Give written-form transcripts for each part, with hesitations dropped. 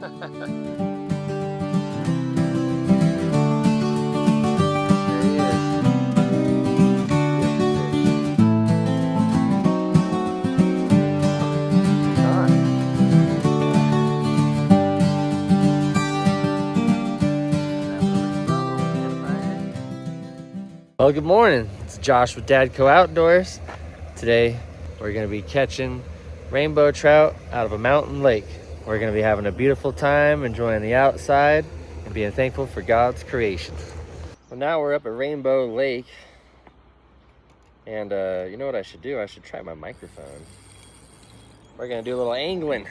he is. He's on. Well, good morning. It's Josh with Dadco Outdoors. Today, we're going to be catching rainbow trout out of a mountain lake. We're going to be having a beautiful time, enjoying the outside, and being thankful for God's creation. Well, now we're up at Rainbow Lake, and you know what I should do? I should try my microphone. We're going to do a little angling.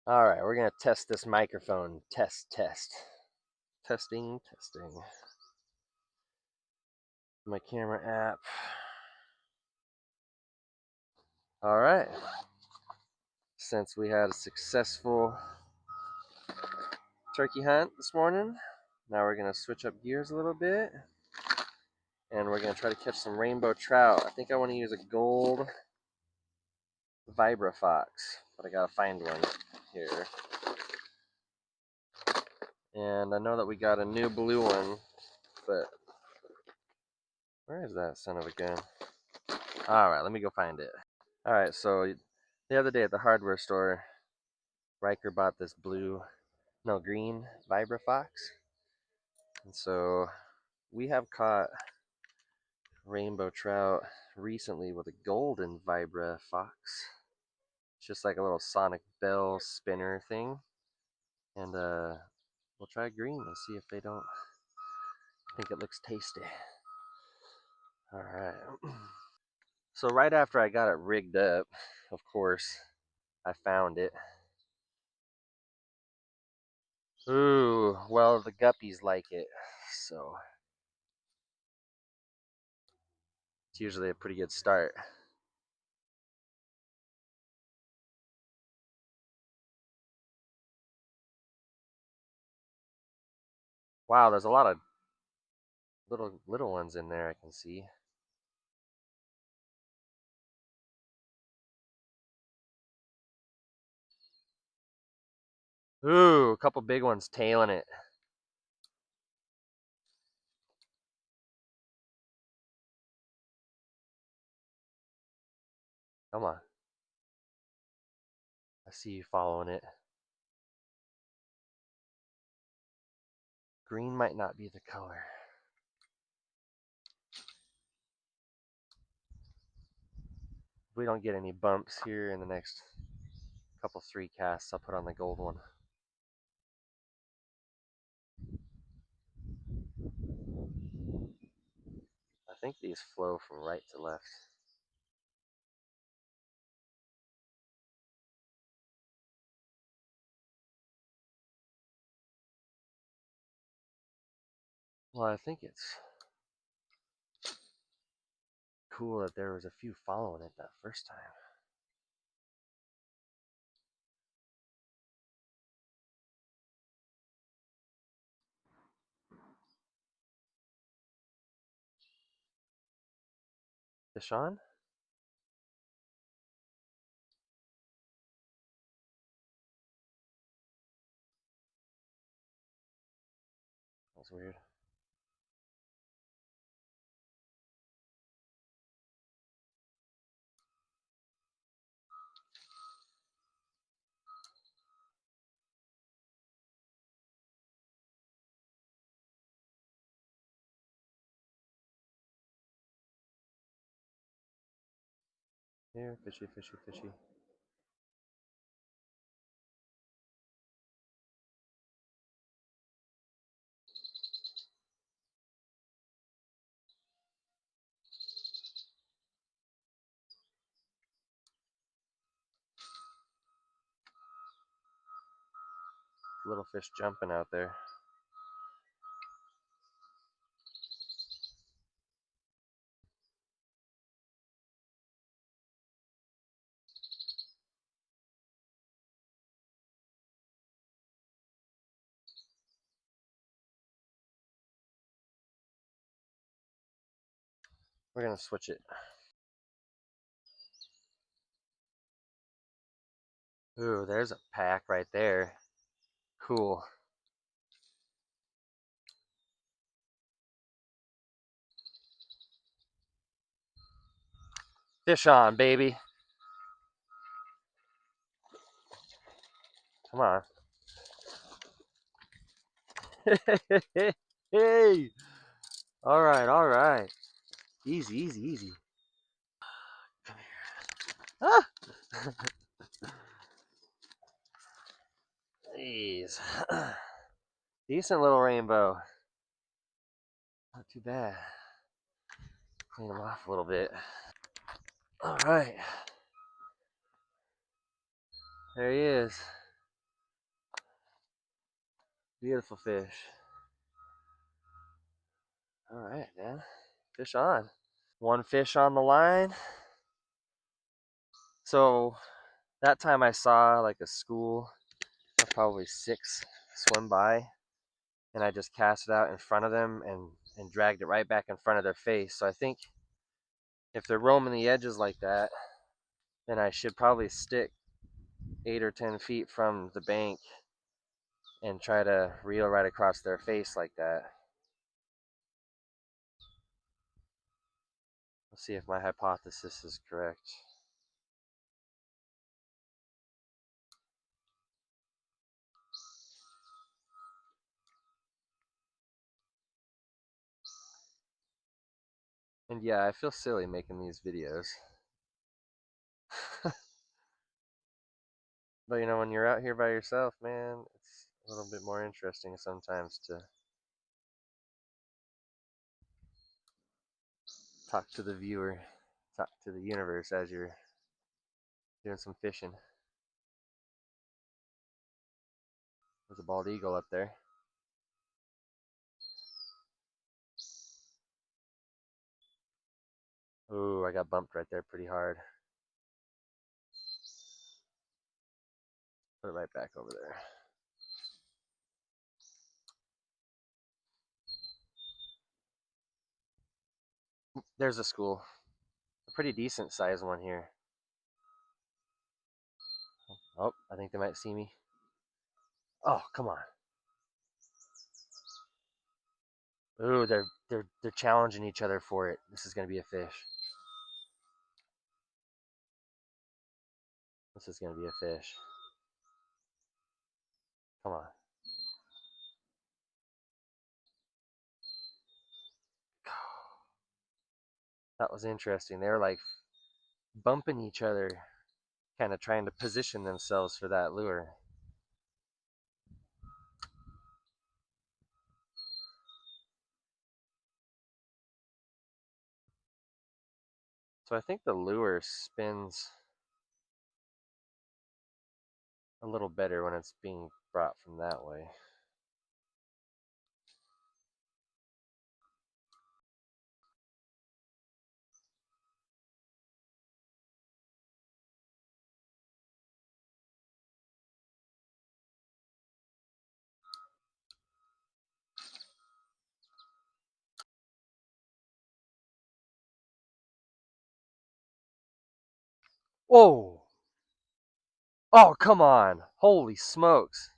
All right, we're going to test this microphone. Test. Testing. My camera app. All right. Since we had a successful turkey hunt this morning, now we're going to switch up gears a little bit, and we're going to try to catch some rainbow trout. I think I want to use a gold Vibra Fox, but I got to find one here. And I know that we got a new blue one, but where is that son of a gun? All right, let me go find it. All right, so the other day at the hardware store, Riker bought this green Vibra Fox. And so we have caught rainbow trout recently with a golden Vibra Fox. It's just like a little sonic bell spinner thing. And we'll try green and see if they don't think it looks tasty. All right. So right after I got it rigged up, of course, I found it. Ooh, well, the guppies like it, so it's usually a pretty good start. Wow, there's a lot of little ones in there I can see. Ooh, a couple big ones tailing it. Come on. I see you following it. Green might not be the color. If we don't get any bumps here in the next couple 3 casts, I'll put on the gold one. I think these flow from right to left. Well, I think it's cool that there was a few following it that first time. Fish on? That's weird. Here, fishy. Little fish jumping out there. We're gonna switch it. Ooh, there's a pack right there. Cool. Fish on, baby. Come on. Hey. All right, all right. Easy, easy, easy. Come here. Ah. Jeez. Decent little rainbow. Not too bad. Clean them off a little bit. All right. There he is. Beautiful fish. All right, man. Fish on. One fish on the line. So that time I saw like a school of probably 6 swim by, and I just cast it out in front of them and dragged it right back in front of their face. So I think if they're roaming the edges like that, then I should probably stick 8 or 10 feet from the bank and try to reel right across their face like that. Let's see if my hypothesis is correct. And yeah, I feel silly making these videos. But you know, when you're out here by yourself, man, it's a little bit more interesting sometimes to talk to the viewer, talk to the universe as you're doing some fishing. There's a bald eagle up there. Ooh, I got bumped right there pretty hard. Put it right back over there. There's a school. A pretty decent sized one here. Oh, I think they might see me. Oh, come on. Ooh, they're challenging each other for it. This is gonna be a fish. This is gonna be a fish. Come on. That was interesting. They were like bumping each other, kind of trying to position themselves for that lure. So I think the lure spins a little better when it's being brought from that way. Whoa! Oh, come on. Holy smokes.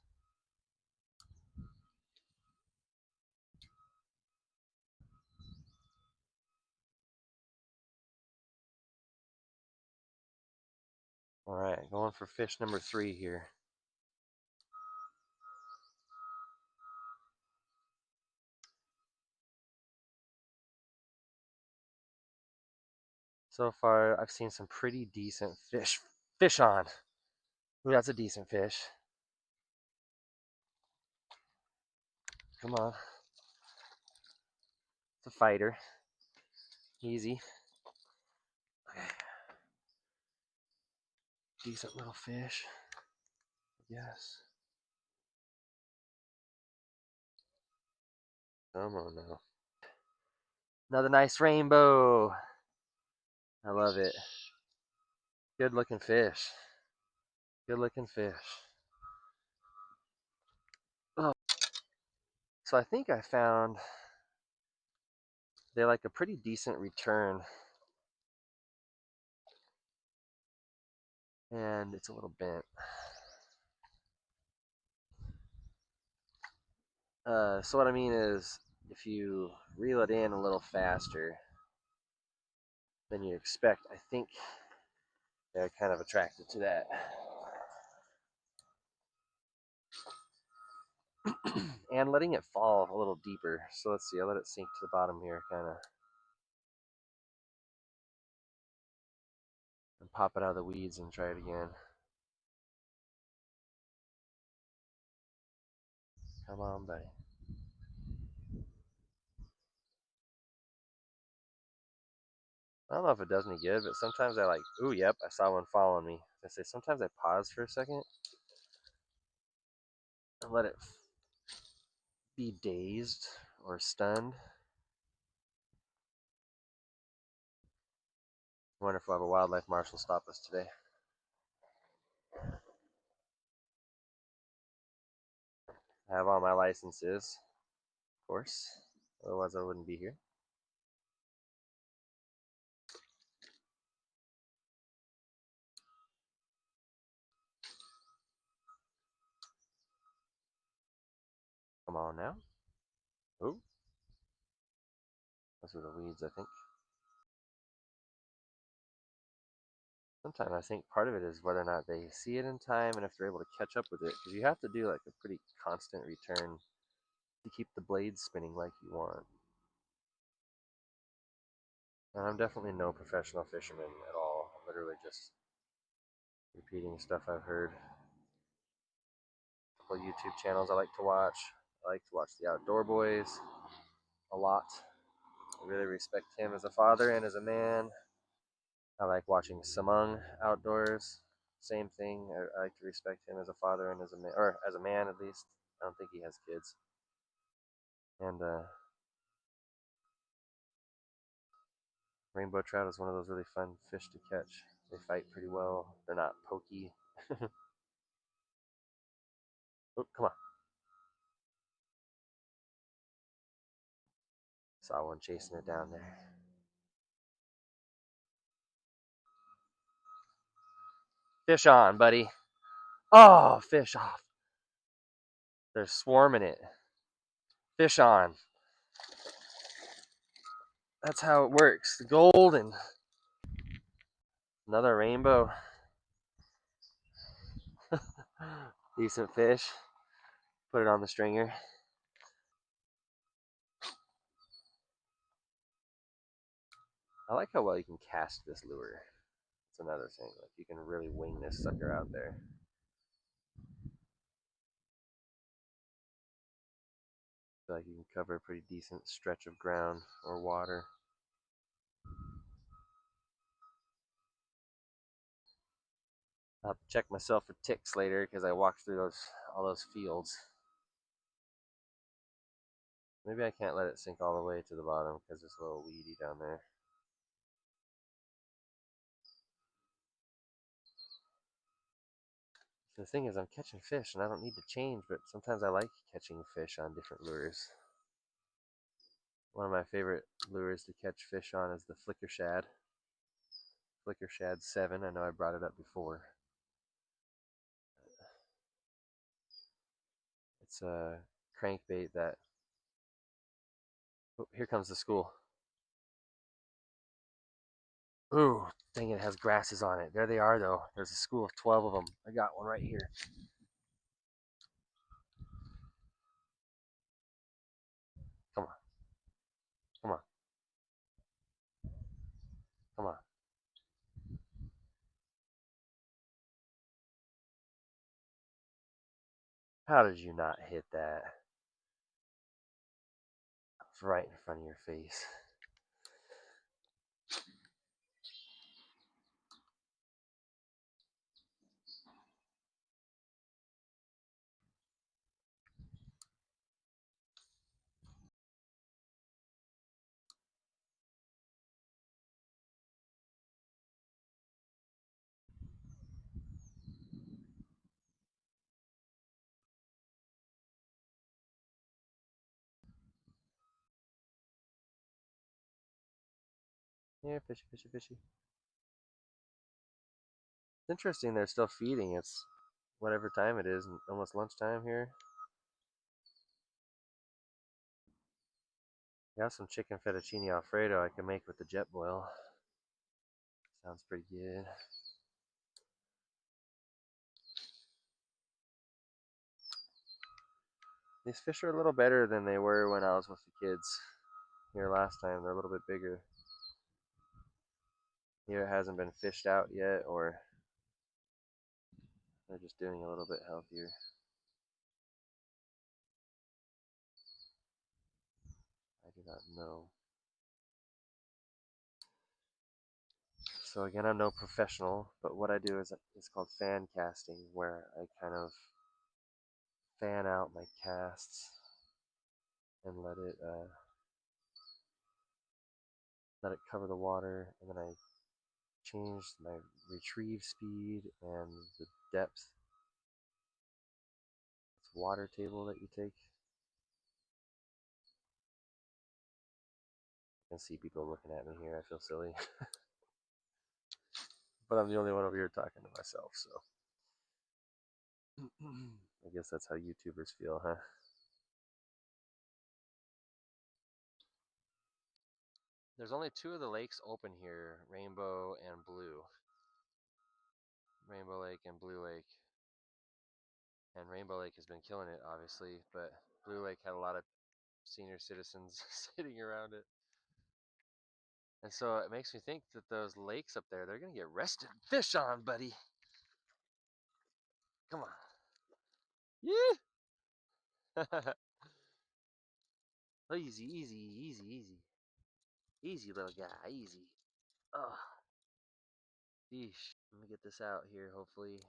All right, going for fish number 3 here. So far, I've seen some pretty decent fish. Fish on. Ooh, that's a decent fish. Come on. It's a fighter. Easy. Okay. Decent little fish. Yes. Come on now. Another nice rainbow. I love it. Good looking fish. Good looking fish. Oh. So I think I found they like a pretty decent return. And it's a little bent. So what I mean is, if you reel it in a little faster than you expect, I think they're kind of attracted to that. And letting it fall a little deeper. So let's see, I let it sink to the bottom here, kind of, and pop it out of the weeds and try it again. Come on, buddy. I don't know if it does any good, but sometimes I like, ooh, yep, I saw one following me. I say sometimes I pause for a second and let it be dazed or stunned. I wonder if we'll have a wildlife marshal stop us today. I have all my licenses, of course. Otherwise, I wouldn't be here. Come on now. Ooh, those are the weeds, I think. Sometimes I think part of it is whether or not they see it in time and if they're able to catch up with it, because you have to do like a pretty constant return to keep the blades spinning like you want. And I'm definitely no professional fisherman at all. I'm literally just repeating stuff I've heard. A couple YouTube channels I like to watch. I like to watch the Outdoor Boys a lot. I really respect him as a father and as a man. I like watching Samung Outdoors. Same thing. I like to respect him as a father and as a man, or as a man at least. I don't think he has kids. And rainbow trout is one of those really fun fish to catch. They fight pretty well. They're not pokey. Oh, come on. Saw one chasing it down there. Fish on, buddy. Oh, fish off. They're swarming it. Fish on. That's how it works. The golden. Another rainbow. Decent fish. Put it on the stringer. I like how well you can cast this lure. That's another thing. Like you can really wing this sucker out there. I feel like you can cover a pretty decent stretch of ground or water. I'll have to check myself for ticks later because I walked through all those fields. Maybe I can't let it sink all the way to the bottom because it's a little weedy down there. The thing is, I'm catching fish and I don't need to change, but sometimes I like catching fish on different lures. One of my favorite lures to catch fish on is the flicker shad. Flicker shad 7. I know I brought it up before. It's a crankbait that. Oh, here comes the school. Ooh, dang it, has grasses on it. There they are, though. There's a school of 12 of them. I got one right here. Come on. Come on. Come on. How did you not hit that? It's right in front of your face. Yeah, fishy, fishy, fishy. It's interesting they're still feeding. It's whatever time it is, almost lunchtime here. Got some chicken fettuccine alfredo I can make with the Jetboil. Sounds pretty good. These fish are a little better than they were when I was with the kids here last time. They're a little bit bigger. Either it hasn't been fished out yet, or they're just doing a little bit healthier. I do not know. So again, I'm no professional, but what I do is it's called fan casting, where I kind of fan out my casts and let it cover the water, and then I change my retrieve speed and the depth. It's water table that you take. I can see people looking at me here. I feel silly. But I'm the only one over here talking to myself, so I guess that's how YouTubers feel, huh? There's only 2 of the lakes open here, Rainbow and Blue. Rainbow Lake and Blue Lake. And Rainbow Lake has been killing it, obviously, but Blue Lake had a lot of senior citizens sitting around it. And so it makes me think that those lakes up there, they're going to get rested. Fish on, buddy. Come on. Yeah. Easy, easy, easy, easy. Easy, little guy, easy. Oh, yeesh. Let me get this out here, hopefully.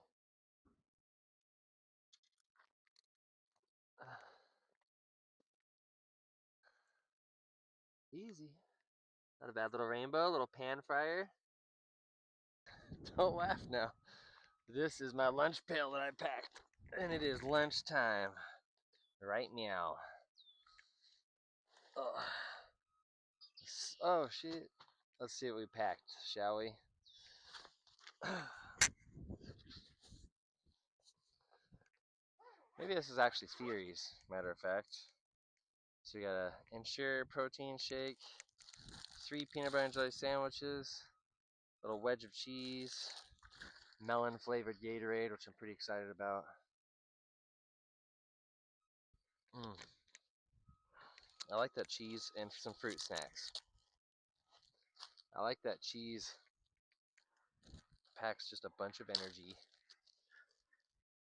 Easy. Not a bad little rainbow, little pan fryer. Don't laugh now. This is my lunch pail that I packed, and it is lunchtime right now. Oh, oh shit. Let's see what we packed, shall we? Maybe this is actually Fury's, matter of fact. So we got a Ensure protein shake, 3 peanut butter and jelly sandwiches, little wedge of cheese, melon flavored Gatorade, which I'm pretty excited about. I like that cheese, and some fruit snacks. I like that cheese. Packs just a bunch of energy.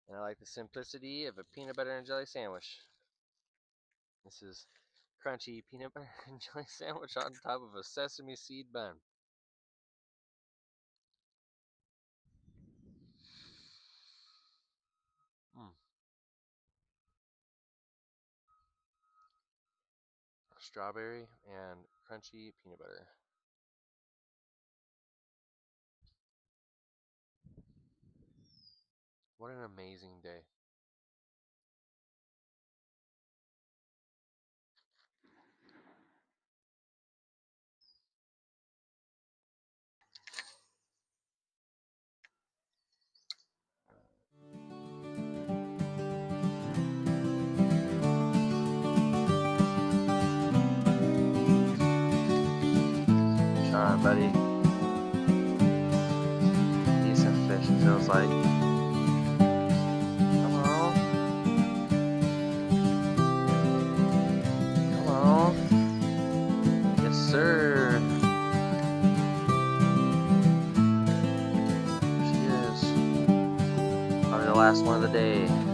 And I like the simplicity of a peanut butter and jelly sandwich. This is crunchy peanut butter and jelly sandwich on top of a sesame seed bun. Strawberry and crunchy peanut butter. What an amazing day. Sean, buddy. Decent fish, it feels like. Come on. Come on. Yes, sir. There she is. Probably the last one of the day.